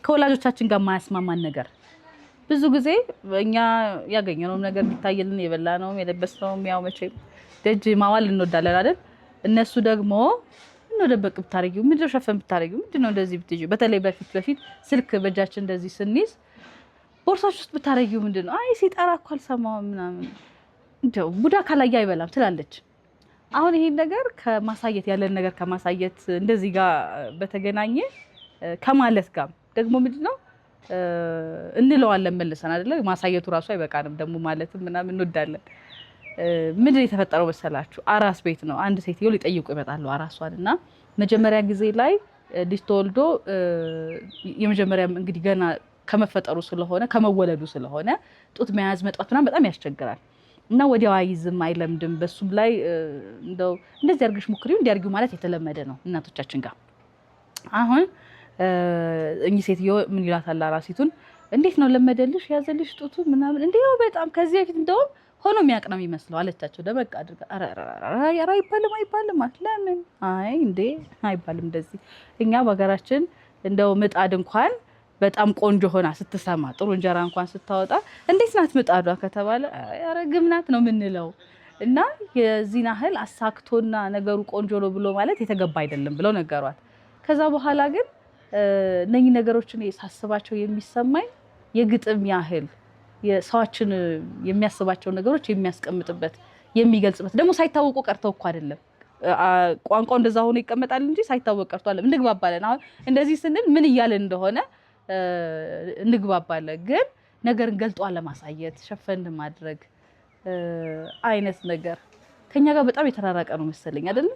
ከወላጆቻችን ጋር ማያስማማን ነገር ብዙ ጊዜ እኛ ያገኘነው ነገር ቢታየልን የበላነውም የለበስነውም ያው መቼም ደጅ ማዋል እንወዳለን አይደል? እነሱ ደግሞ ምንድነው ደበቅ ብታረጊው ምንድነው ሸፈን ብታረጊው ምንድነው እንደዚህ ብትይው በተለይ በፊት ስልክ በእጃችን እንደዚህ ስንይዝ ቦርሳሽ ውስጥ ብታረጊው ምንድነው አይ ሲጠራ እኮ አልሰማውም ምናምን እንደው ቡዳ ካላየ አይበላም ትላለች። አሁን ይሄን ነገር ከማሳየት ያለን ነገር ከማሳየት እንደዚህ ጋር በተገናኘ ከማለት ጋር ደግሞ ምንድነው እንለዋለን መልሰን አይደለ ማሳየቱ ራሱ አይበቃንም ደግሞ ማለትም ምናምን እንወዳለን። ምንድነው የተፈጠረው መሰላችሁ? አራስ ቤት ነው አንድ ሴትዮ ሊጠይቁ ይመጣሉ አራሷንና መጀመሪያ ጊዜ ላይ ልጅ ተወልዶ የመጀመሪያ እንግዲህ ገና ከመፈጠሩ ስለሆነ ከመወለዱ ስለሆነ ጡት መያዝ መጥባት ምናምን በጣም ያስቸግራል። እና ወዲያው አይዝም አይለምድም በሱም ላይ እንደው እንደዚህ አድርገሽ ሞክሪው እንዲያርጊው ማለት የተለመደ ነው እናቶቻችን ጋር። አሁን እኚህ ሴትዮ ምን ይላታል አራሲቱን እንዴት ነው ለመደልሽ ያዘልሽ ጡቱ ምናምን እንዴው በጣም ከዚህ በፊት እንደውም ሆኖ የሚያውቅ ነው የሚመስለው አለቻቸው። ደበቅ አድርጋ አራ አይባልም ለምን አይ እንዴ አይባልም እንደዚህ እኛ በሀገራችን እንደው ምጣድ እንኳን በጣም ቆንጆ ሆና ስትሰማ ጥሩ እንጀራ እንኳን ስታወጣ እንዴት ናት ምጣዷ ከተባለ አረ ግምናት ነው የምንለው። እና የዚህን ያህል አሳክቶና ነገሩ ቆንጆ ነው ብሎ ማለት የተገባ አይደለም ብለው ነገሯት። ከዛ በኋላ ግን እነኚህ ነገሮችን ሳስባቸው የሚሰማኝ የግጥም ያህል የሰዋችን የሚያስባቸው ነገሮች የሚያስቀምጥበት የሚገልጽበት ደግሞ ሳይታወቁ ቀርተው እኮ አይደለም ቋንቋው እንደዛ ሆኖ ይቀመጣል እንጂ ሳይታወቅ ቀርቷል እንግባባለን። አሁን እንደዚህ ስንል ምን እያልን እንደሆነ እንግባባለን ግን ነገርን ገልጧ ለማሳየት ሸፈን ማድረግ አይነት ነገር ከኛ ጋር በጣም የተራራቀ ነው መሰለኝ አይደል?